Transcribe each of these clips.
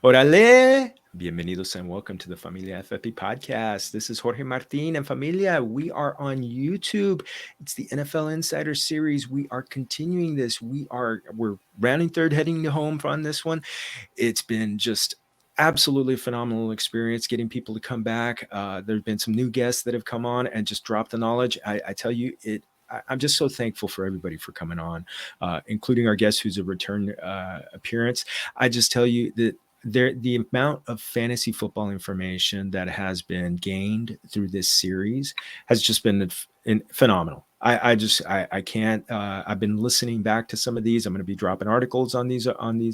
Orale! Bienvenidos and welcome to the Familia FFP podcast. This is Jorge Martin and Familia. We are on YouTube. It's the NFL Insider Series. We are continuing this. We're rounding third, heading to home on this one. It's been just absolutely phenomenal experience getting people to come back. There's been some new guests that have come on and just dropped the knowledge. I tell you, I'm just so thankful for everybody for coming on, including our guest who's a return appearance. I just tell you that the amount of fantasy football information that has been gained through this series has just been phenomenal. I can't. I've been listening back to some of these. I'm going to be dropping articles on these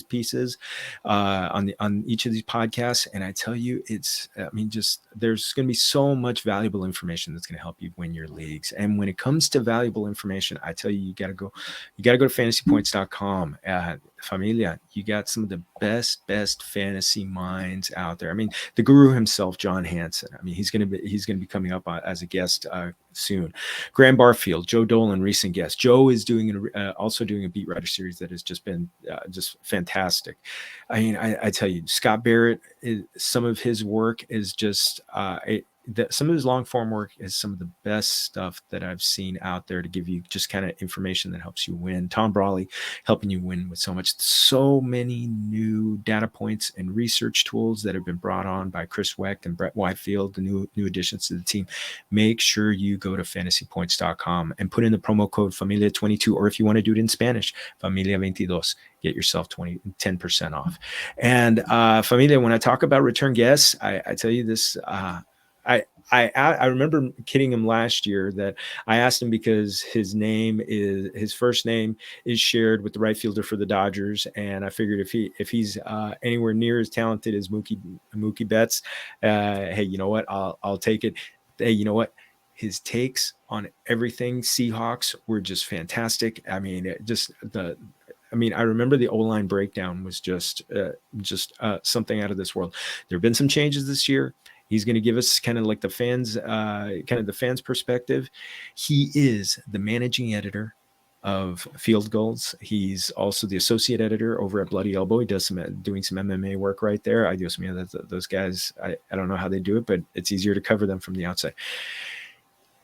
pieces, on each of these podcasts, and I tell you, there's going to be so much valuable information that's going to help you win your leagues. And when it comes to valuable information, I tell you, you got to go to fantasypoints.com. Familia, you got some of the best fantasy minds out there. I mean, the guru himself, John Hansen. I mean, he's going to be coming up as a guest soon. Graham Barfield, Joe Dolan, recent guest. Joe is also doing a beat writer series that has just been just fantastic. I mean, I tell you, Scott Barrett, some of his work is just some of his long form work is some of the best stuff that I've seen out there to give you just kind of information that helps you win. Tom Brawley helping you win with so many new data points and research tools that have been brought on by Chris Weck and Brett Whitefield, the new additions to the team. Make sure you go to fantasypoints.com and put in the promo code Familia22, or if you want to do it in Spanish, Familia22. Get yourself 10% off. And Familia, when I talk about return guests, I tell you this. I remember kidding him last year that I asked him because his first name is shared with the right fielder for the Dodgers, and I figured if he's anywhere near as talented as Mookie Betts, hey, you know what? I'll take it. Hey, you know what? His takes on everything Seahawks were just fantastic. I mean, I remember the O-line breakdown was just something out of this world. There have been some changes this year. He's going to give us kind of like the fans' perspective. He is the managing editor of Field Gulls. He's also the associate editor over at Bloody Elbow. He does doing some MMA work right there. Adios, those guys, I don't know how they do it, but it's easier to cover them from the outside.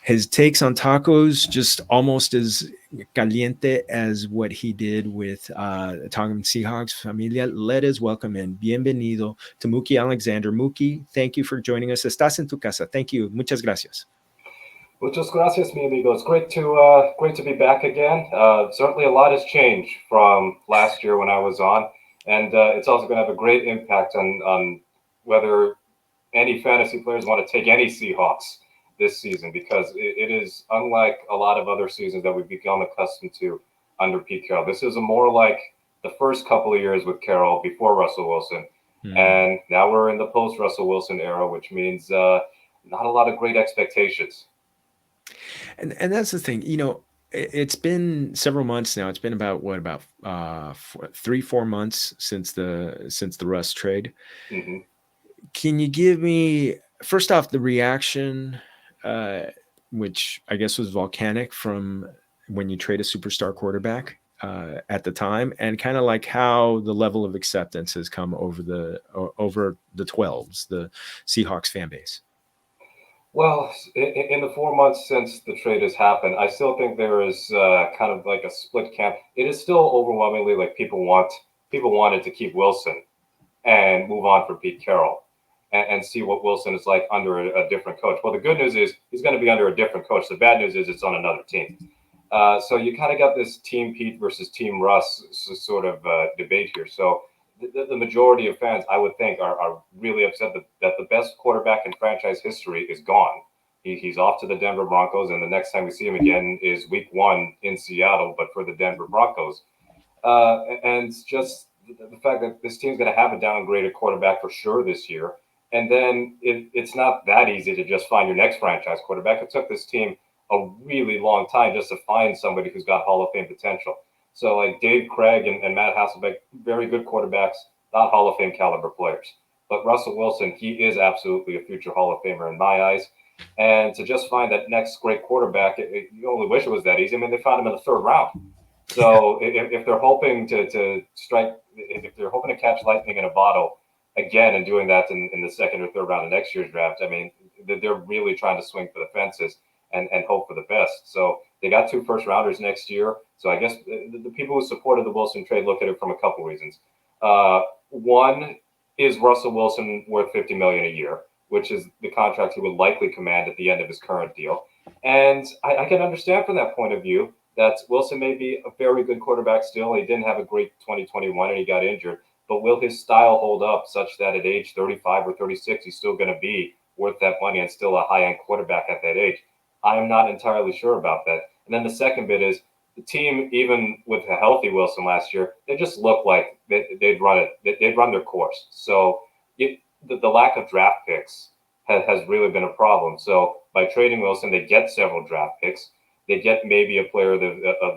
His takes on tacos just almost as caliente as what he did with talking Seahawks. Familia, let us welcome in. Bienvenido to Mookie Alexander. Mookie, thank you for joining us. Estás en tu casa. Thank you. Muchas gracias. Muchas gracias, mi amigo. It's great to be back again. Certainly a lot has changed from last year when I was on, and it's also going to have a great impact on whether any fantasy players want to take any Seahawks this season, because it is unlike a lot of other seasons that we've become accustomed to under Pete Carroll. This is more like the first couple of years with Carroll before Russell Wilson. And now we're in the post-Russell Wilson era, which means not a lot of great expectations. And that's the thing, it's been several months now. It's been about 3-4 months since the Russ trade. Mm-hmm. Can you give me, first off, the reaction, which I guess was volcanic from when you trade a superstar quarterback at the time, and kind of like how the level of acceptance has come over the 12s, the Seahawks fan base? Well, in the 4 months since the trade has happened, I still think there is kind of like a split camp. It is still overwhelmingly like people wanted to keep Wilson and move on for Pete Carroll and see what Wilson is like under a different coach. Well, the good news is he's going to be under a different coach. The bad news is it's on another team. So you kind of got this Team Pete versus Team Russ sort of debate here. So the majority of fans, I would think, are really upset that the best quarterback in franchise history is gone. He's off to the Denver Broncos, and the next time we see him again is Week 1 in Seattle, but for the Denver Broncos. And just the fact that this team's going to have a downgraded quarterback for sure this year. And then it's not that easy to just find your next franchise quarterback. It took this team a really long time just to find somebody who's got Hall of Fame potential. So like Dave Craig and Matt Hasselbeck, very good quarterbacks, not Hall of Fame caliber players. But Russell Wilson, he is absolutely a future Hall of Famer in my eyes. And to just find that next great quarterback, you only wish it was that easy. I mean, they found him in the 3rd round. So if they're hoping to strike, if they're hoping to catch lightning in a bottle again and doing that in the second or third round of next year's draft, I mean, they're really trying to swing for the fences and hope for the best. So they got 2 first rounders next year. So I guess the people who supported the Wilson trade look at it from a couple reasons. One, is Russell Wilson worth $50 million a year, which is the contract he would likely command at the end of his current deal. And I can understand from that point of view that Wilson may be a very good quarterback still. He didn't have a great 2021 and he got injured. But will his style hold up such that at age 35 or 36, he's still going to be worth that money and still a high-end quarterback at that age? I am not entirely sure about that. And then the second bit is the team, even with a healthy Wilson last year, they just look like they'd run their course. So the lack of draft picks has really been a problem. So by trading Wilson, they get several draft picks. They get maybe a player of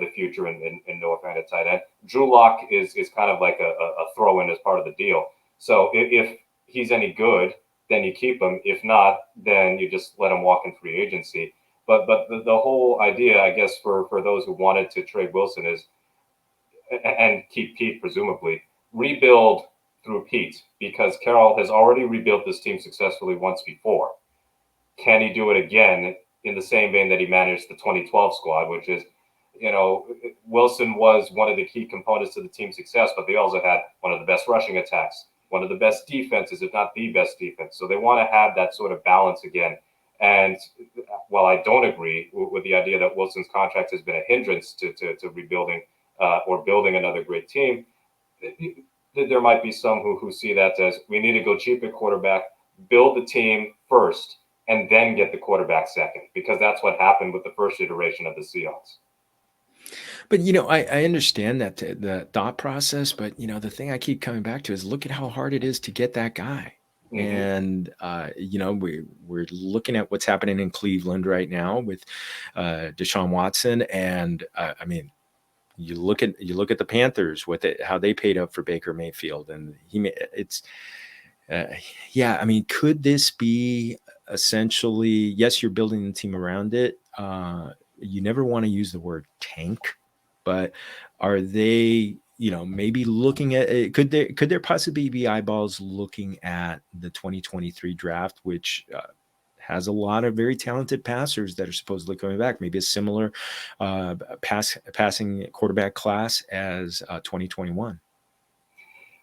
the future in Noah Fant at tight end. Drew Lock is kind of like a throw-in as part of the deal. So if he's any good, then you keep him. If not, then you just let him walk in free agency. But the whole idea, I guess, for those who wanted to trade Wilson is, and keep Pete presumably, rebuild through Pete, because Carroll has already rebuilt this team successfully once before. Can he do it again in the same vein that he managed the 2012 squad, which is, Wilson was one of the key components to the team's success, but they also had one of the best rushing attacks, one of the best defenses, if not the best defense. So they want to have that sort of balance again. And while I don't agree with the idea that Wilson's contract has been a hindrance to rebuilding or building another great team, there might be some who see that as we need to go cheap at quarterback, build the team first, and then get the quarterback second, because that's what happened with the first iteration of the Seahawks. But, I understand that the thought process, but, the thing I keep coming back to is look at how hard it is to get that guy. And, we're looking at what's happening in Cleveland right now with Deshaun Watson. And I mean, you look at the Panthers, how they paid up for Baker Mayfield, and I mean, could this be essentially, yes, you're building the team around it. You never want to use the word tank, but are they, maybe looking at it? Could there possibly be eyeballs looking at the 2023 draft, which has a lot of very talented passers that are supposedly coming back, maybe a similar passing quarterback class as 2021?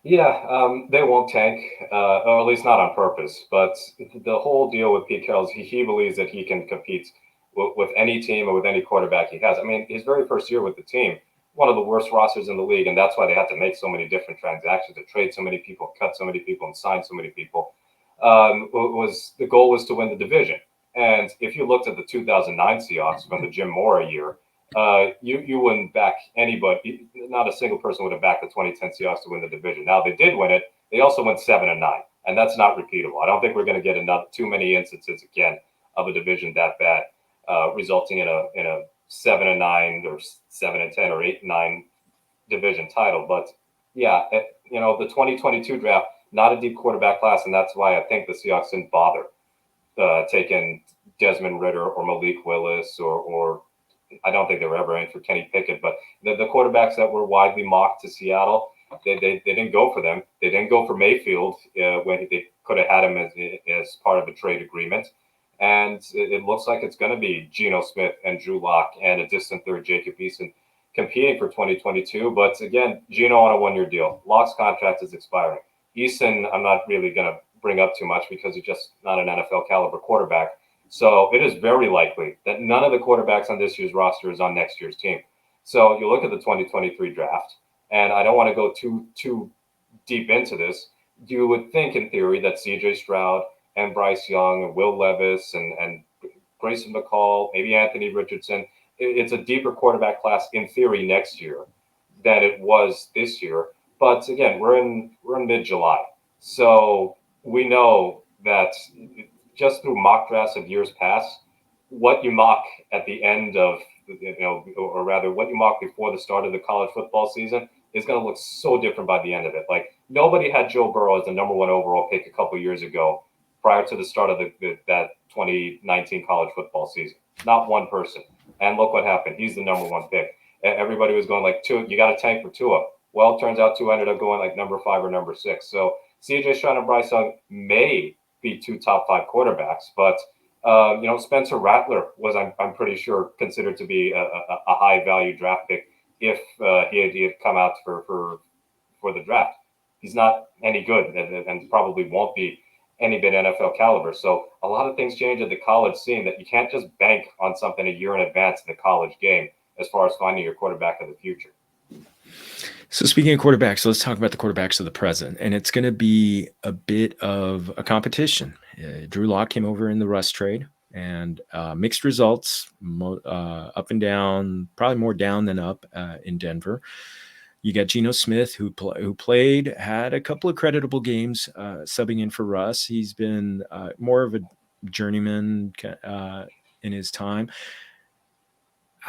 Yeah, they won't tank, or at least not on purpose. But the whole deal with Pete Carroll is he believes that he can compete with any team or with any quarterback he has. I mean, his very first year with the team, one of the worst rosters in the league, and that's why they had to make so many different transactions, to trade so many people, cut so many people, and sign so many people. The goal was to win the division. And if you looked at the 2009 Seahawks from the Jim Mora year, you wouldn't back anybody. Not a single person would have backed the 2010 Seahawks to win the division. Now they did win it. They also went 7-9, and that's not repeatable. I don't think we're going to get too many instances again of a division that bad, resulting in a 7-9 or 7-10 or 8-9 division title. But yeah, the 2022 draft, not a deep quarterback class, and that's why I think the Seahawks didn't bother taking Desmond Ridder or Malik Willis or I don't think they were ever in for Kenny Pickett, but the quarterbacks that were widely mocked to Seattle, they didn't go for them. They didn't go for Mayfield when they could have had him as part of a trade agreement. And it looks like it's going to be Geno Smith and Drew Lock and a distant third, Jacob Eason, competing for 2022. But again, Geno on a one-year deal. Lock's contract is expiring. Eason, I'm not really going to bring up too much because he's just not an NFL caliber quarterback. So it is very likely that none of the quarterbacks on this year's roster is on next year's team. So you look at the 2023 draft, and I don't want to go too deep into this. You would think in theory that C.J. Stroud and Bryce Young and Will Levis and Grayson McCall, maybe Anthony Richardson, it's a deeper quarterback class in theory next year than it was this year. But again, we're in mid-July. So we know that just through mock drafts of years past, what you mock at the end of, or rather what you mock before the start of the college football season is going to look so different by the end of it. Like nobody had Joe Burrow as the number one overall pick a couple years ago prior to the start of that 2019 college football season. Not one person. And look what happened. He's the number one pick. Everybody was going like, Tua, you got to tank for Tua. Well, it turns out Tua ended up going like number 5 or number 6. So CJ Stroud and Bryce Young may be 2 top 5 quarterbacks, but Spencer Rattler was, I'm pretty sure, considered to be a high value draft pick if he had come out for the draft. He's not any good and probably won't be any bit NFL caliber. So a lot of things change at the college scene that you can't just bank on something a year in advance in the college game as far as finding your quarterback of the future. So speaking of quarterbacks, let's talk about the quarterbacks of the present. And it's going to be a bit of a competition. Drew Lock came over in the Russ trade and mixed results, up and down, probably more down than up in Denver. You got Geno Smith, who played, had a couple of creditable games subbing in for Russ. He's been more of a journeyman in his time.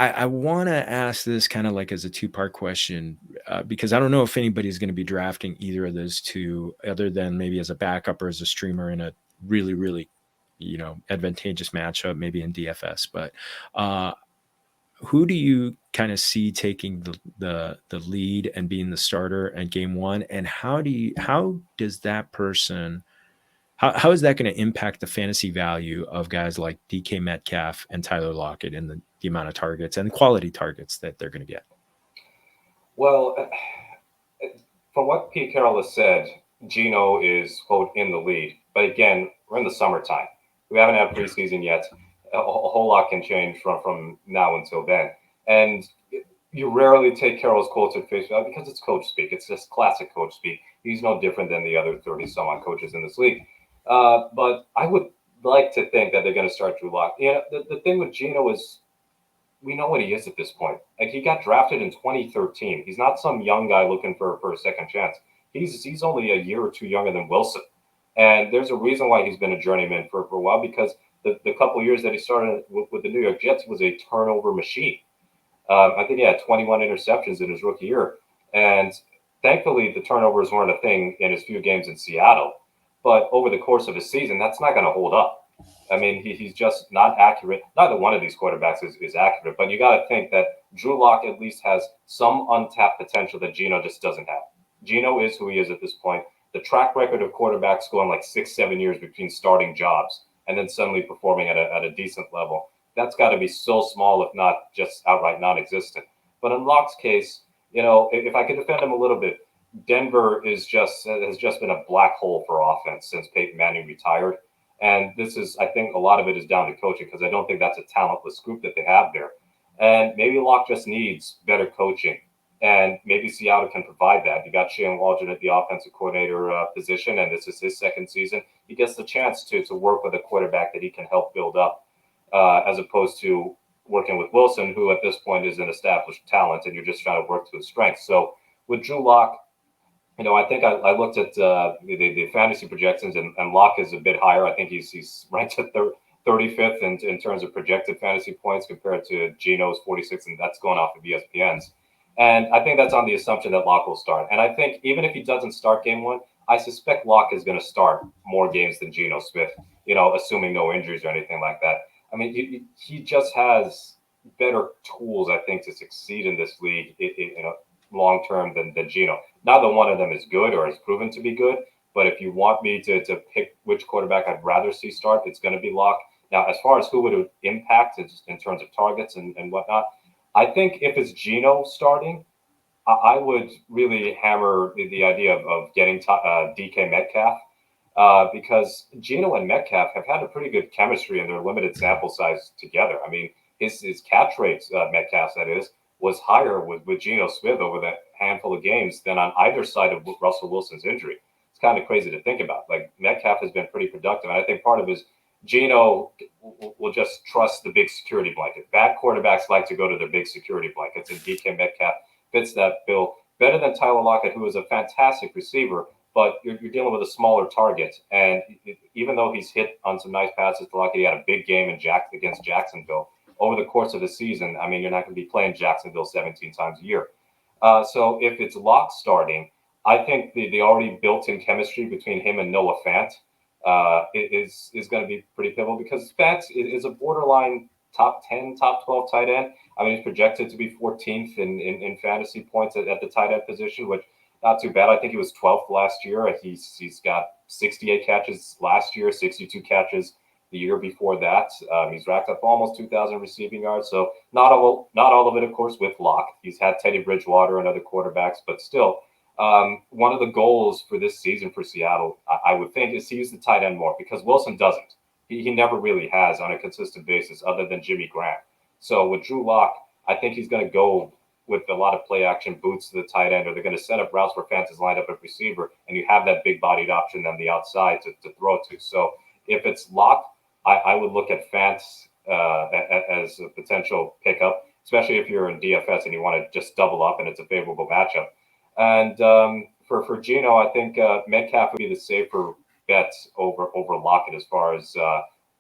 I want to ask this kind of like as a two-part question because I don't know if anybody's going to be drafting either of those two other than maybe as a backup or as a streamer in a really, really, advantageous matchup, maybe in DFS. But who do you kind of see taking the lead and being the starter at game one? And how does that person, how is that going to impact the fantasy value of guys like DK Metcalf and Tyler Lockett and the amount of targets and quality targets that they're going to get? Well, from what Pete Carroll has said, Geno is, quote, in the lead. But again, we're in the summertime. We haven't had preseason yet. A whole lot can change from now until then. And you rarely take Carroll's quotes at face value because it's coach speak. It's just classic coach speak. He's no different than the other 30-some-odd coaches in this league. But I would like to think that they're going to start Drew Lock. The thing with Geno is we know what he is at this point. Like, he got drafted in 2013. He's not some young guy looking for a second chance. He's only a year or two younger than Wilson. And there's a reason why he's been a journeyman for a while, because the couple of years that he started with the New York Jets was a turnover machine. I think he had 21 interceptions in his rookie year. And thankfully, the turnovers weren't a thing in his few games in Seattle. But over the course of a season, that's not going to hold up. I mean, he's just not accurate. Neither one of these quarterbacks is accurate. But you got to think that Drew Lock at least has some untapped potential that Geno just doesn't have. Geno is who he is at this point. The track record of quarterbacks going like 6-7 years between starting jobs and then suddenly performing at a decent level, that's got to be so small, if not just outright non-existent. But in Lock's case, if I could defend him a little bit, Denver has just been a black hole for offense since Peyton Manning retired. And I think a lot of it is down to coaching, because I don't think that's a talentless group that they have there. And maybe Lock just needs better coaching. And maybe Seattle can provide that. You got Shane Waldron at the offensive coordinator position, and this is his second season. He gets the chance to work with a quarterback that he can help build up, as opposed to working with Wilson, who at this point is an established talent, and you're just trying to work to his strengths. So with Drew Lock, I think I looked at the fantasy projections, and Lock is a bit higher. I think he's ranked at 35th in terms of projected fantasy points compared to Geno's 46th, and that's going off of ESPN's. And I think that's on the assumption that Lock will start. And I think even if he doesn't start game one, I suspect Lock is going to start more games than Geno Smith, assuming no injuries or anything like that. I mean, he just has better tools, I think, to succeed in this league, long term than Geno. Neither one of them is good or has proven to be good. But if you want me to pick which quarterback I'd rather see start, it's going to be Lock. Now, as far as who would it impact in terms of targets and whatnot, I think if it's Geno starting, I would really hammer the idea of getting DK Metcalf, because Geno and Metcalf have had a pretty good chemistry in their limited sample size together. I mean, his catch rates, Metcalf, that is, was higher with Geno Smith over that handful of games than on either side of Russell Wilson's injury. It's kind of crazy to think about. Like, Metcalf has been pretty productive, and I think part of his Geno will just trust the big security blanket. Bad quarterbacks like to go to their big security blankets, and DK Metcalf fits that bill better than Tyler Lockett, who is a fantastic receiver, but you're dealing with a smaller target. And even though he's hit on some nice passes to Lockett, he had a big game against Jacksonville. Over the course of the season, I mean, you're not going to be playing Jacksonville 17 times a year. So if it's Lock starting, I think the already built-in chemistry between him and Noah Fant is going to be pretty pivotal, because Fant is a borderline top 10, top 12 tight end. I mean, he's projected to be 14th in fantasy points at the tight end position, which not too bad. I think he was 12th last year. He's got 68 catches last year, 62 catches the year before that. He's racked up almost 2,000 receiving yards. So not all of it, of course, with Locke. He's had Teddy Bridgewater and other quarterbacks, but still, one of the goals for this season for Seattle, I would think, is to use the tight end more, because Wilson doesn't. He never really has on a consistent basis, other than Jimmy Graham. So with Drew Lock, I think he's going to go with a lot of play action boots to the tight end, or they're going to set up routes where Fant is lined up at receiver, and you have that big bodied option on the outside to throw to. So if it's Lock, I would look at Fant as a potential pickup, especially if you're in DFS and you want to just double up and it's a favorable matchup. And for Geno, I think Metcalf would be the safer bet over Lockett as far as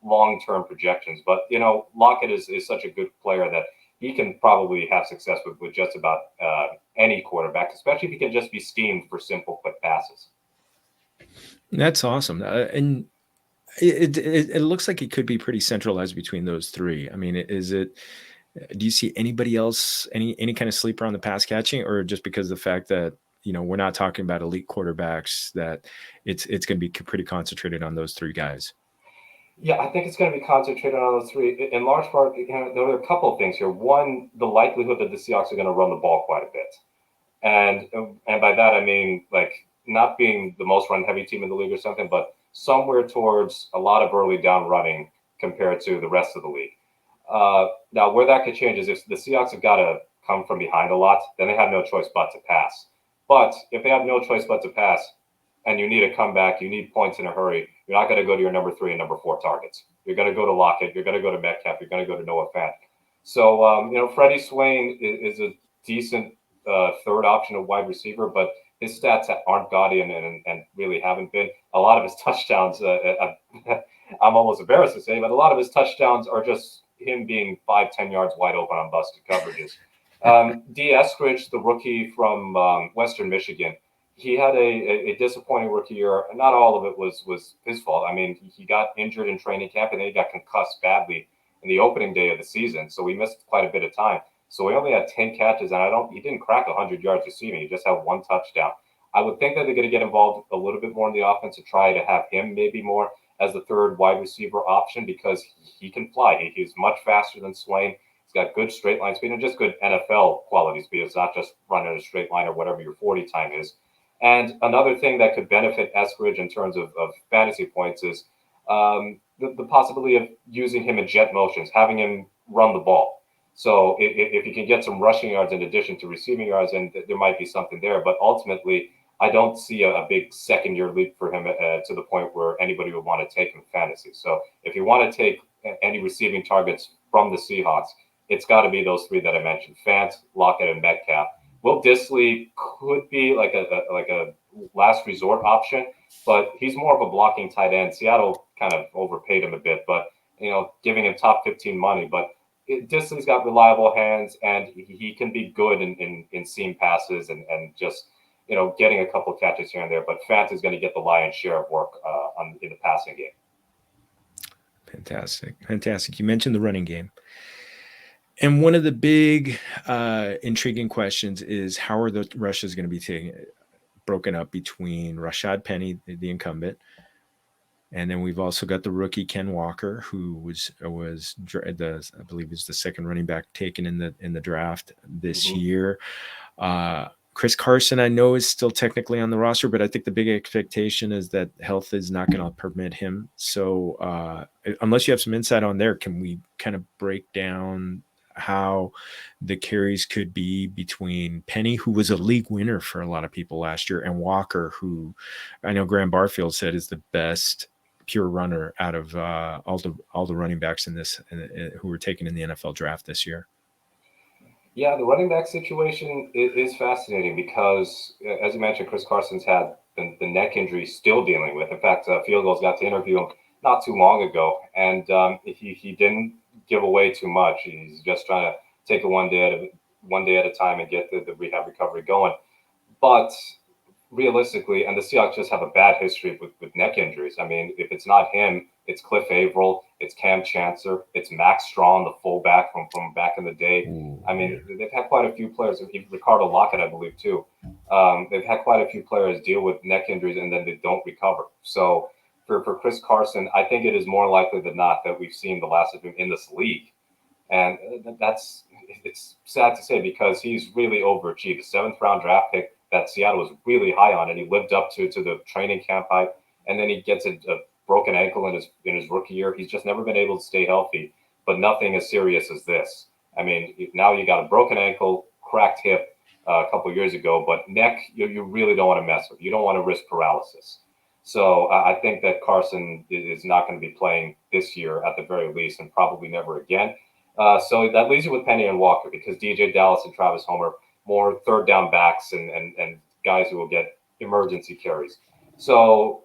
long-term projections. But, Lockett is such a good player that he can probably have success with just about any quarterback, especially if he can just be schemed for simple quick passes. That's awesome. And it looks like it could be pretty centralized between those three. I mean, do you see anybody else, any kind of sleeper on the pass catching, or just because of the fact that, we're not talking about elite quarterbacks, that it's going to be pretty concentrated on those three guys? Yeah, I think it's going to be concentrated on those three. In large part, there are a couple of things here. One, the likelihood that the Seahawks are going to run the ball quite a bit. And by that, I mean, like, not being the most run-heavy team in the league or something, but somewhere towards a lot of early down running compared to the rest of the league. Now, where that could change is if the Seahawks have got to come from behind a lot, then they have no choice but to pass. But if they have no choice but to pass, and you need a comeback, you need points in a hurry, you're not going to go to your number 3 and number 4 targets. You're going to go to Lockett, you're going to go to Metcalf, you're going to go to Noah Fant. So, Freddie Swain is a decent third option of wide receiver, but his stats aren't gaudy and really haven't been. A lot of his touchdowns, I'm almost embarrassed to say, but a lot of his touchdowns are just him being 5-10 yards wide open on busted coverages. D. Eskridge, the rookie from Western Michigan, he had a disappointing rookie year. Not all of it was his fault. I mean, he got injured in training camp, and then he got concussed badly in the opening day of the season. So we missed quite a bit of time. So we only had 10 catches, and he didn't crack 100 yards receiving. He just had 1 touchdown. I would think that they're going to get involved a little bit more in the offense to try to have him maybe more as the third wide receiver option, because he can fly. He's much faster than Swain. He's got good straight line speed and just good NFL quality speed. It's not just running a straight line or whatever your 40 time is. And another thing that could benefit Eskridge in terms of fantasy points is the possibility of using him in jet motions, having him run the ball. So if you can get some rushing yards in addition to receiving yards, and there might be something there. But ultimately, I don't see a big second-year leap for him to the point where anybody would want to take him fantasy. So if you want to take any receiving targets from the Seahawks, it's got to be those three that I mentioned: Fant, Lockett, and Metcalf. Will Dissly could be like a last resort option, but he's more of a blocking tight end. Seattle kind of overpaid him a bit, but giving him top 15 money. But Dissly's got reliable hands, and he can be good in seam passes and just getting a couple of catches here and there. But Fant is going to get the lion's share of work in the passing game. Fantastic. You mentioned the running game. And one of the big intriguing questions is, how are the rushes going to be broken up between Rashaad Penny, the incumbent, and then we've also got the rookie Ken Walker, who was I believe is the second running back taken in the draft this year. Chris Carson, I know, is still technically on the roster, but I think the big expectation is that health is not going to permit him. So unless you have some insight on there, can we kind of break down how the carries could be between Penny, who was a league winner for a lot of people last year, and Walker, who I know Graham Barfield said is the best pure runner out of all the running backs who were taken in the NFL draft this year? Yeah, the running back situation is fascinating because, as you mentioned, Chris Carson's had the neck injury still dealing with. In fact, Field Goals got to interview him not too long ago, and he didn't give away too much. He's just trying to take it one day at a time and get the rehab recovery going. But realistically, and the Seahawks just have a bad history with neck injuries. I mean, if it's not him, it's Cliff Averill. It's Cam Chancellor. It's Max Strawn, the fullback from back in the day. Ooh, I mean, they've had quite a few players. Ricardo Lockett, I believe, too. They've had quite a few players deal with neck injuries and then they don't recover. So for Chris Carson, I think it is more likely than not that we've seen the last of him in this league. And it's sad to say because he's really overachieved. A 7th-round draft pick that Seattle was really high on, and he lived up to the training camp hype. And then he gets a broken ankle in his rookie year. He's just never been able to stay healthy, but nothing as serious as this. I mean, now you got a broken ankle, cracked hip a couple of years ago, but neck, you really don't want to mess with. You don't want to risk paralysis. So I think that Carson is not going to be playing this year at the very least, and probably never again. So that leaves you with Penny and Walker because DJ Dallas and Travis Homer more third down backs and guys who will get emergency carries. So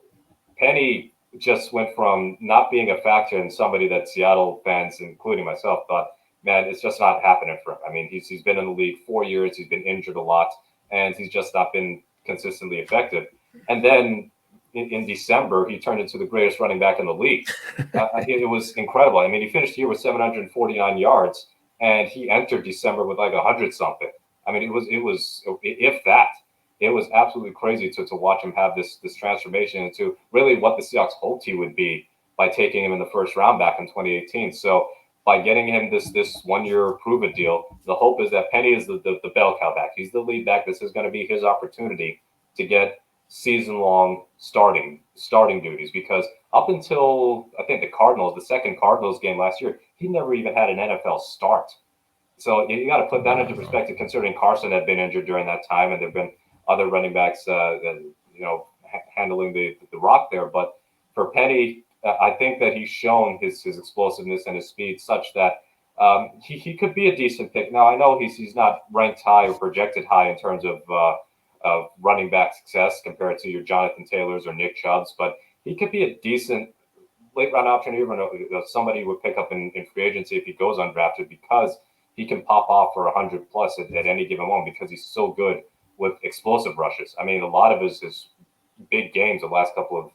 Penny just went from not being a factor and somebody that Seattle fans, including myself, thought, man, it's just not happening for him. I mean, he's been in the league 4 years. He's been injured a lot, and he's just not been consistently effective. And then in December, he turned into the greatest running back in the league. It was incredible. I mean, he finished the year with 749 yards, and he entered December with like 100-something. I mean, it was if that. It was absolutely crazy to watch him have this transformation into really what the Seahawks hoped he would be by taking him in the first round back in 2018. So by getting him this 1 year prove-it deal, the hope is that Penny is the bell cow back. He's the lead back. This is going to be his opportunity to get season-long starting duties because up until I think the second Cardinals game last year, he never even had an NFL start. So you got to put that into perspective, considering Carson had been injured during that time, and there've been other running backs, handling the rock there. But for Penny, I think that he's shown his explosiveness and his speed such that he could be a decent pick. Now I know he's not ranked high or projected high in terms of running back success compared to your Jonathan Taylors or Nick Chubbs, but he could be a decent late round option, even somebody would pick up in free agency if he goes undrafted because he can pop off for 100 plus at any given moment because he's so good with explosive rushes. I mean, a lot of his big games the last couple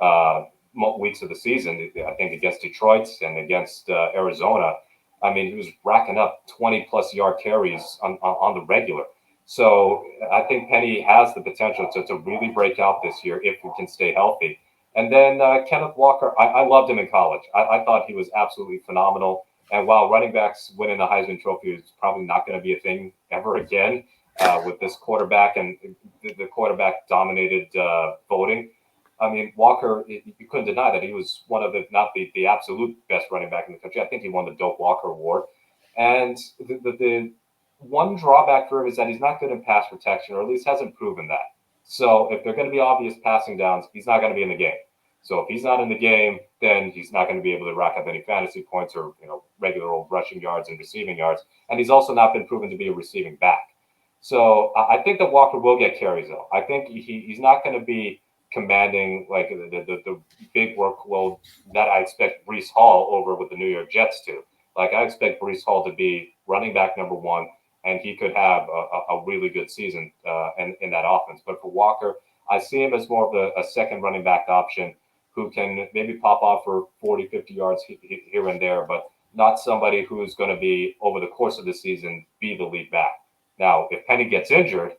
of weeks of the season, I think against Detroit and against Arizona, I mean, he was racking up 20 plus yard carries on the regular. So I think Penny has the potential to really break out this year if he can stay healthy. And then Kenneth Walker, I loved him in college. I thought he was absolutely phenomenal. And while running backs winning the Heisman Trophy is probably not going to be a thing ever again with this quarterback and the quarterback-dominated voting, I mean, Walker, you couldn't deny that he was one of not the absolute best running back in the country. I think he won the Doak Walker Award. And the one drawback for him is that he's not good in pass protection, or at least hasn't proven that. So if they're going to be obvious passing downs, he's not going to be in the game. So if he's not in the game, then he's not going to be able to rack up any fantasy points or regular old rushing yards and receiving yards. And he's also not been proven to be a receiving back. So I think that Walker will get carries, though. I think he's not going to be commanding like the big workload that I expect Breece Hall over with the New York Jets to. Like I expect Breece Hall to be running back number one, and he could have a really good season in that offense. But for Walker, I see him as more of a second running back option who can maybe pop off for 40, 50 yards here and there, but not somebody who's going to be, over the course of the season, be the lead back. Now, if Penny gets injured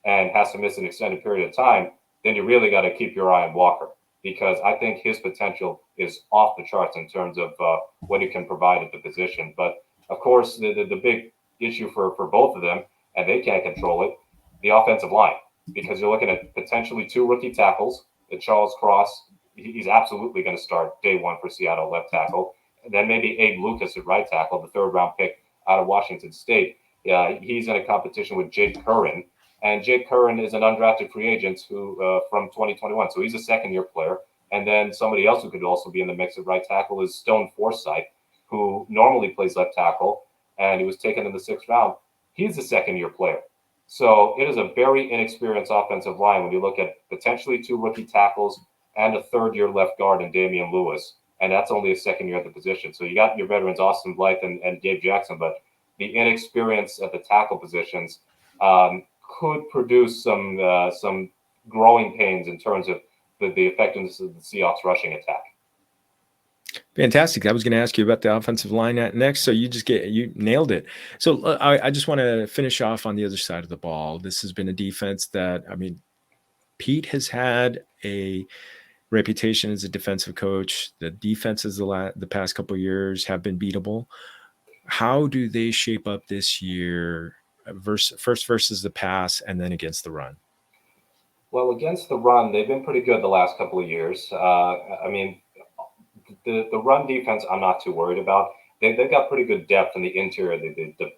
and has to miss an extended period of time, then you really got to keep your eye on Walker because I think his potential is off the charts in terms of what he can provide at the position. But, of course, the big issue for both of them, and they can't control it, the offensive line, because you're looking at potentially two rookie tackles. Charles Cross, he's absolutely going to start day one for Seattle left tackle. And then maybe Abe Lucas at right tackle, the third-round pick out of Washington State. He's in a competition with Jake Curran. And Jake Curran is an undrafted free agent who from 2021. So he's a second-year player. And then somebody else who could also be in the mix at right tackle is Stone Forsythe, who normally plays left tackle, and he was taken in the 6th round. He's a second-year player. So it is a very inexperienced offensive line when you look at potentially two rookie tackles and a third-year left guard in Damian Lewis, and that's only a second year at the position. So you got your veterans Austin Blythe and Gabe Jackson, but the inexperience at the tackle positions could produce some growing pains in terms of the effectiveness of the Seahawks rushing attack. Fantastic. I was going to ask you about the offensive line next, so you nailed it. So I just want to finish off on the other side of the ball. This has been a defense that, I mean, Pete has had a reputation as a defensive coach. The defenses the past couple of years have been beatable. How do they shape up this year, first versus the pass and then against the run? Well, against the run, they've been pretty good the last couple of years. I mean, the run defense, I'm not too worried about. They've got pretty good depth in the interior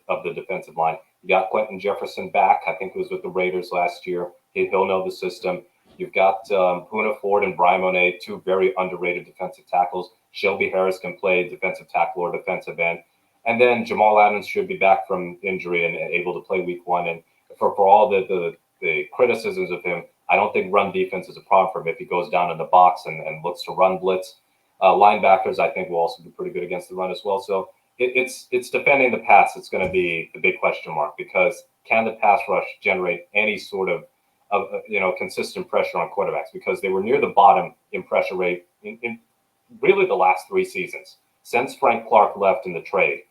of the defensive line. You got Quentin Jefferson back. I think he was with the Raiders last year. He'll know the system. You've got Poona Ford and Brian Monet, two very underrated defensive tackles. Shelby Harris can play defensive tackle or defensive end. And then Jamal Adams should be back from injury and able to play week one. And for all the criticisms of him, I don't think run defense is a problem for him if he goes down in the box and looks to run blitz. Linebackers, I think, will also be pretty good against the run as well. So it's defending the pass. It's going to be the big question mark, because can the pass rush generate any sort of consistent pressure on quarterbacks? Because they were near the bottom in pressure rate in really the last 3 seasons. Since Frank Clark left in the trade,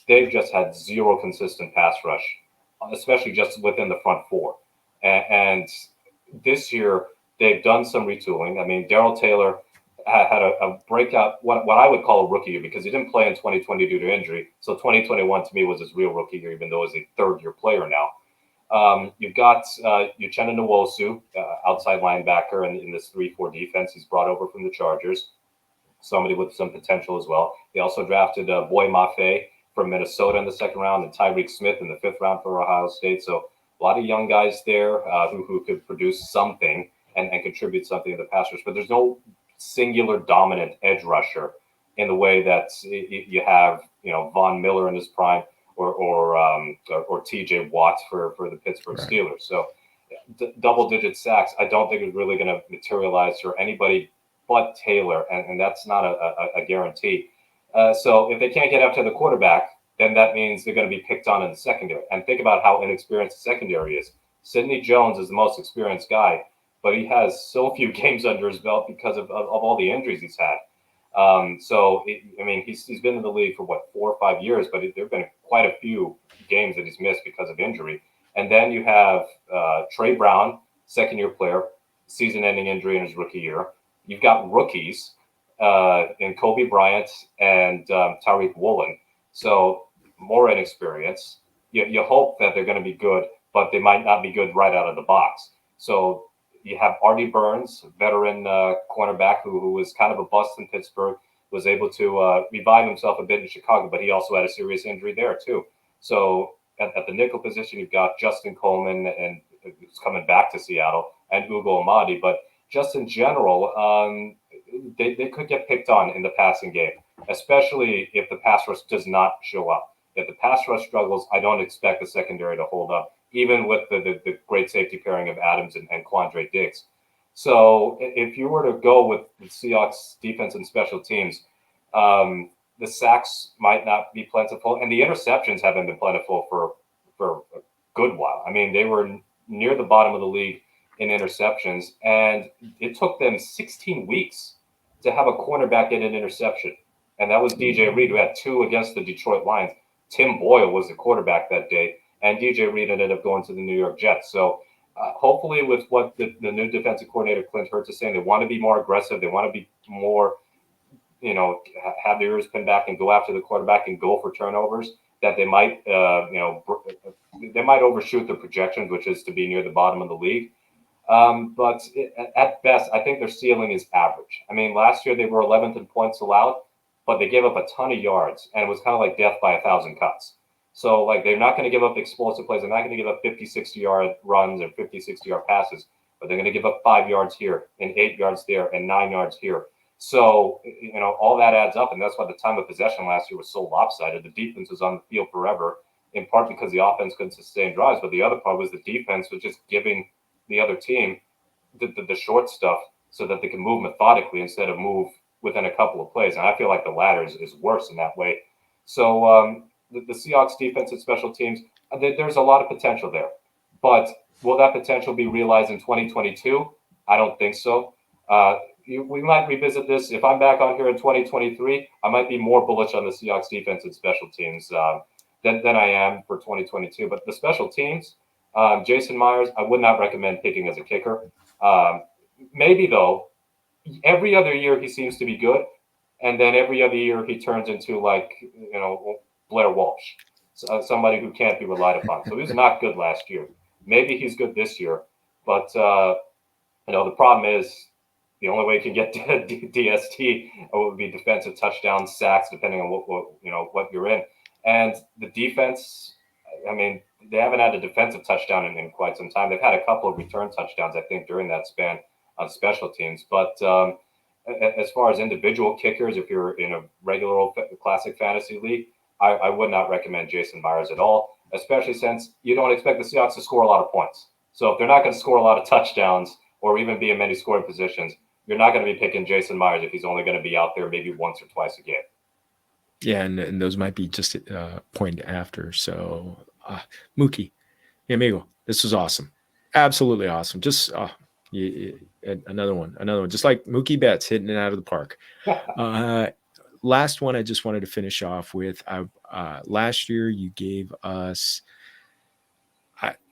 they've just had zero consistent pass rush, especially just within the front four. And this year, they've done some retooling. I mean, Darrell Taylor had a breakout, what I would call a rookie year, because he didn't play in 2020 due to injury. So 2021 to me was his real rookie year, even though he's a third-year player now. You've got Uchenna Nwosu, outside linebacker in this 3-4 defense he's brought over from the Chargers, somebody with some potential as well. They also drafted Boy Mafe from Minnesota in the 2nd round and Tyreek Smith in the 5th round for Ohio State. So a lot of young guys there who could produce something and contribute something to the pass rush. But there's no singular dominant edge rusher in the way that you have, Von Miller in his prime or T.J. Watt for the Pittsburgh Steelers. So double-digit sacks, I don't think is really going to materialize for anybody but Taylor, and that's not a guarantee. So if they can't get after the quarterback, then that means they're going to be picked on in the secondary. And think about how inexperienced the secondary is. Sidney Jones is the most experienced guy, but he has so few games under his belt because of all the injuries he's had. He's been in the league for 4 or 5 years, but there have been quite a few games that he's missed because of injury. And then you have Trey Brown, 2nd-year player, season-ending injury in his rookie year. You've got rookies in Kobe Bryant and Tariq Woolen. So more inexperience. You hope that they're going to be good, but they might not be good right out of the box. So you have Artie Burns, veteran cornerback who was kind of a bust in Pittsburgh, was able to revive himself a bit in Chicago, but he also had a serious injury there too. So at the nickel position, you've got Justin Coleman, and who's coming back to Seattle, and Ugo Amadi. But just in general, they could get picked on in the passing game, especially if the pass rush does not show up. If the pass rush struggles, I don't expect the secondary to hold up, even with the great safety pairing of Adams and Quandre Diggs. So if you were to go with the Seahawks defense and special teams, the sacks might not be plentiful, and the interceptions haven't been plentiful for a good while. I mean, they were near the bottom of the league in interceptions, and it took them 16 weeks to have a cornerback get an interception. And that was DJ Reed, who had 2 against the Detroit Lions. Tim Boyle was the quarterback that day, and DJ Reed ended up going to the New York Jets. So hopefully with what the new defensive coordinator, Clint Hurts, is saying, they want to be more aggressive. They want to be more, have their ears pinned back and go after the quarterback and go for turnovers, that they might, they might overshoot their projections, which is to be near the bottom of the league. But at best, I think their ceiling is average. I mean, last year they were 11th in points allowed, but they gave up a ton of yards, and it was kind of like death by 1,000 cuts. So, they're not going to give up explosive plays. They're not going to give up 50, 60-yard runs or 50, 60-yard passes, but they're going to give up 5 yards here and 8 yards there and 9 yards here. So, all that adds up, and that's why the time of possession last year was so lopsided. The defense was on the field forever, in part because the offense couldn't sustain drives, but the other part was the defense was just giving the other team the short stuff so that they can move methodically instead of move within a couple of plays. And I feel like the latter is worse in that way. So the Seahawks defense and special teams, there's a lot of potential there. But will that potential be realized in 2022? I don't think so. we might revisit this. If I'm back on here in 2023, I might be more bullish on the Seahawks defense and special teams than I am for 2022. But the special teams, Jason Myers, I would not recommend picking as a kicker. Maybe though, every other year he seems to be good, and then every other year he turns into like Blair Walsh, somebody who can't be relied upon. So he was not good last year. Maybe he's good this year, but the problem is the only way you can get DST would be defensive touchdowns, sacks, depending on what you're in. And the defense, I mean, they haven't had a defensive touchdown in quite some time. They've had a couple of return touchdowns, I think, during that span on special teams. But as far as individual kickers, if you're in a regular old classic fantasy league, I would not recommend Jason Myers at all, especially since you don't expect the Seahawks to score a lot of points. So if they're not going to score a lot of touchdowns or even be in many scoring positions, you're not going to be picking Jason Myers if he's only going to be out there maybe once or twice a game. Yeah, and those might be just point after. So, Mookie, amigo, this was awesome. Absolutely awesome. Just another one. Just like Mookie Betts hitting it out of the park. Last one I just wanted to finish off with. Last year you gave us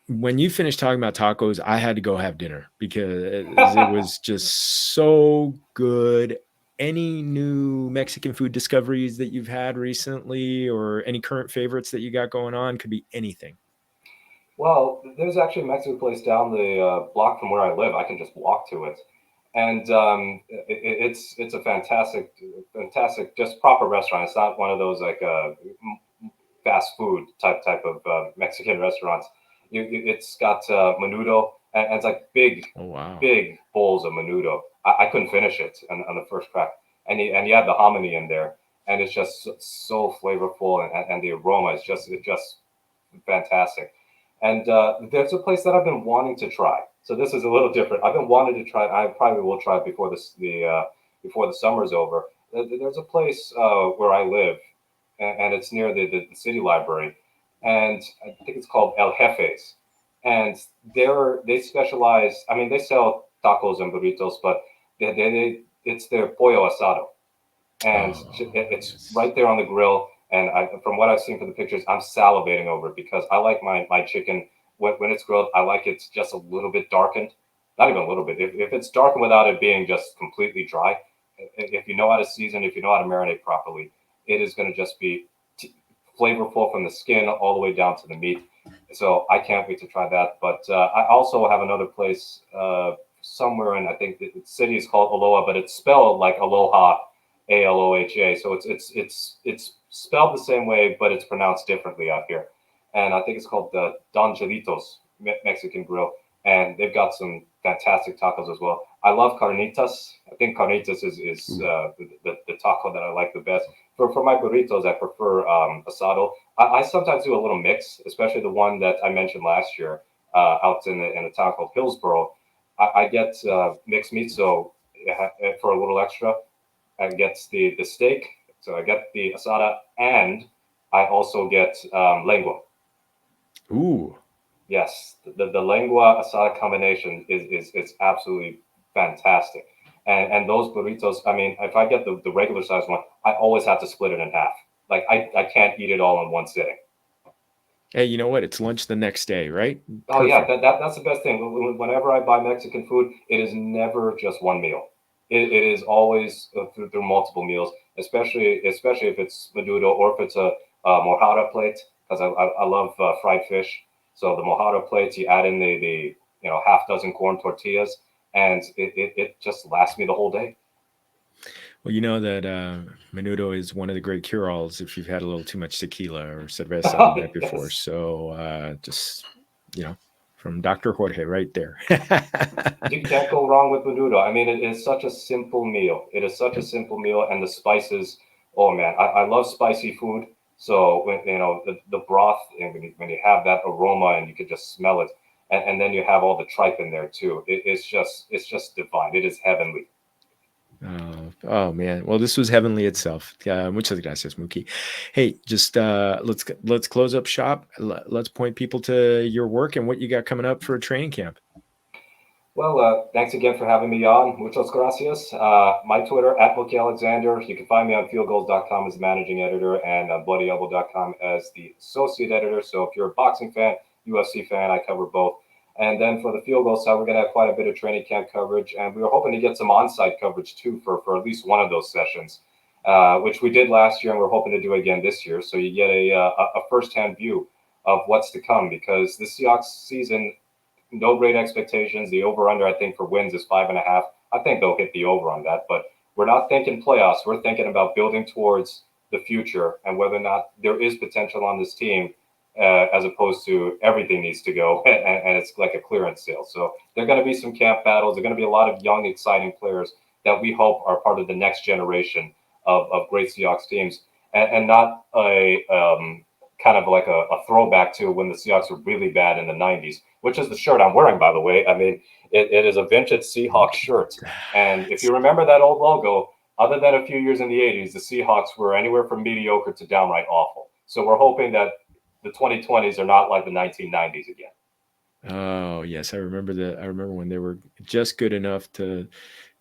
when you finished talking about tacos, I had to go have dinner because it was just so good. Any new Mexican food discoveries that you've had recently or any current favorites that you got going on? Could be anything. Well, there's actually a Mexican place down the block from where I live. I can just walk to it. And it's a fantastic, just proper restaurant. It's not one of those like fast food type of Mexican restaurants. It's got menudo, and it's like big bowls of menudo. I couldn't finish it on the first crack, and you have the hominy in there, and it's just so flavorful, and the aroma is just fantastic. And there's a place that I've been wanting to try. So this is a little different. I've been wanting to try. I probably will try it before before the summer's over. There's a place where I live, and it's near the city library, and I think it's called El Jefe's, and they specialize. I mean, they sell tacos and burritos, but it's their pollo asado, and it's right there on the grill. And from what I've seen from the pictures, I'm salivating over it because I like my chicken when it's grilled. I like it just a little bit darkened, not even a little bit. If it's darkened without it being just completely dry, if you know how to season, if you know how to marinate properly, it is going to just be flavorful from the skin all the way down to the meat. So I can't wait to try that. But I also have another place somewhere in, I think the city is called Aloha, but it's spelled like Aloha, Aloha. So it's spelled the same way, but it's pronounced differently out here. And I think it's called the Don Chelitos Mexican Grill. And they've got some fantastic tacos as well. I love carnitas. I think carnitas is the taco that I like the best. For my burritos, I prefer asado. I sometimes do a little mix, especially the one that I mentioned last year out in a town called Hillsboro. I get mixed meat, so for a little extra, I get the steak. So I get the asada, and I also get lengua. Ooh. Yes, the lengua asada combination is absolutely fantastic. And those burritos, I mean, if I get the regular size one, I always have to split it in half. Like I can't eat it all in one sitting. Hey, you know what? It's lunch the next day, right? Oh yeah, that's the best thing. Whenever I buy Mexican food, it is never just one meal. It is always through multiple meals, especially if it's menudo or if it's a mojada plate, because I love fried fish. So the mojada plates, you add in the half dozen corn tortillas, and it just lasts me the whole day. Well, you know that menudo is one of the great cure-alls if you've had a little too much tequila or cerveza the night before. Yes. So just, from Dr. Jorge right there. You can't go wrong with menudo. I mean, it is such a simple meal. It is such a simple meal, and the spices. Oh man, I love spicy food. So when the broth, and when you have that aroma and you can just smell it, and then you have all the tripe in there too. It's just divine. It is heavenly. Oh man. Well, this was heavenly itself. Muchas gracias, Mookie. Hey, just let's close up shop. Let's point people to your work and what you got coming up for a training camp. Well, thanks again for having me on. Muchas gracias. My Twitter, at Mookie Alexander. You can find me on fieldgoals.com as the managing editor and on bloodyelbow.com as the associate editor. So if you're a boxing fan, UFC fan, I cover both. And then for the field goal side, we're going to have quite a bit of training camp coverage. And we were hoping to get some on-site coverage, too, for at least one of those sessions, which we did last year, and we're hoping to do again this year. So you get a first-hand view of what's to come, because the Seahawks season, no great expectations. The over-under, I think, for wins is 5.5. I think they'll hit the over on that. But we're not thinking playoffs. We're thinking about building towards the future and whether or not there is potential on this team, as opposed to everything needs to go and it's like a clearance sale. So there are going to be some camp battles. There are going to be a lot of young, exciting players that we hope are part of the next generation of great Seahawks teams, and not a kind of like a throwback to when the Seahawks were really bad in the 90s, which is the shirt I'm wearing, by the way. I mean, it is a vintage Seahawks shirt. And if you remember that old logo, other than a few years in the 80s, the Seahawks were anywhere from mediocre to downright awful. So we're hoping that the 2020s are not like the 1990s again. Oh yes, I remember that. I remember when they were just good enough to,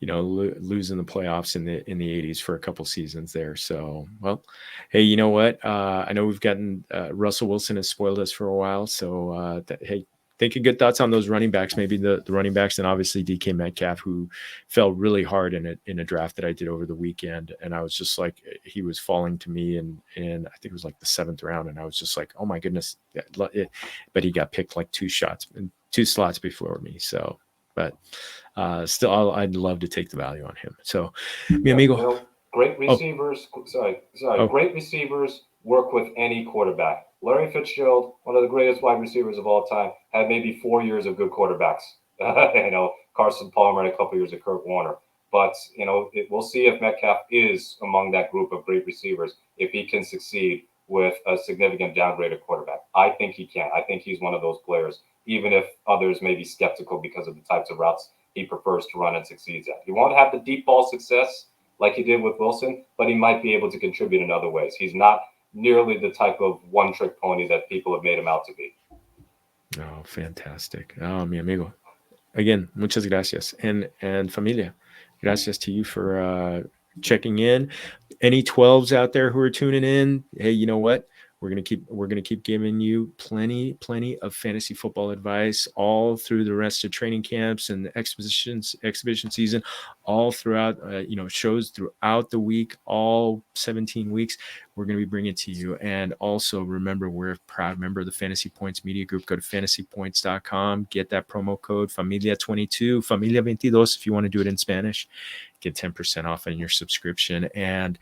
lose in the playoffs in the 80s for a couple seasons there. So, well, hey, you know what? I know we've gotten Russell Wilson has spoiled us for a while. So, hey, think of good thoughts on those running backs. Maybe the running backs, and obviously DK Metcalf, who fell really hard in a draft that I did over the weekend, and I was just like, he was falling to me, and I think it was like the 7th round, and I was just like, oh my goodness, but he got picked like 2 slots before me. So, but still, I'd love to take the value on him. So, mi amigo. Great receivers. Great receivers work with any quarterback. Larry Fitzgerald, one of the greatest wide receivers of all time, had maybe 4 years of good quarterbacks. Carson Palmer and a couple years of Kurt Warner. But we'll see if Metcalf is among that group of great receivers, if he can succeed with a significant downgraded quarterback. I think he can. I think he's one of those players, even if others may be skeptical because of the types of routes he prefers to run and succeeds at. He won't have the deep ball success like he did with Wilson, but he might be able to contribute in other ways. He's not nearly the type of one-trick pony that people have made him out to be. Oh, fantastic. Oh, mi amigo. Again, muchas gracias. And familia, gracias to you for checking in. Any 12s out there who are tuning in, hey, you know what? We're gonna keep giving you plenty of fantasy football advice all through the rest of training camps and the exhibition season, all throughout shows throughout the week, all 17 weeks. We're going to be bringing it to you. And also remember, we're a proud member of the Fantasy Points Media Group. Go to fantasypoints.com, get that promo code Familia22, Familia22 if you want to do it in Spanish. Get 10% off on your subscription. And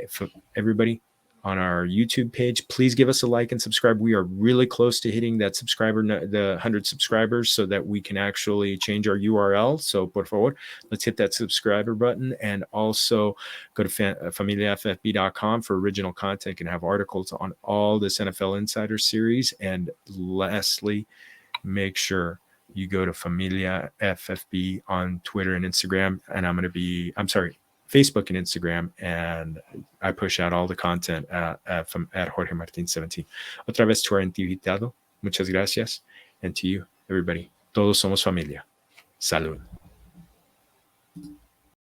for everybody on our YouTube page, please give us a like and subscribe. We are really close to hitting that the 100 subscribers so that we can actually change our URL. So por favor, let's hit that subscriber button, and also go to familiafb.com for original content and have articles on all this NFL Insider series. And lastly, make sure you go to Familia FFB on Twitter and Instagram. And Facebook and Instagram, and I push out all the content from at Jorge Martin 17. Otra vez to our invitado, muchas gracias, and to you, everybody. Todos somos familia. Salud.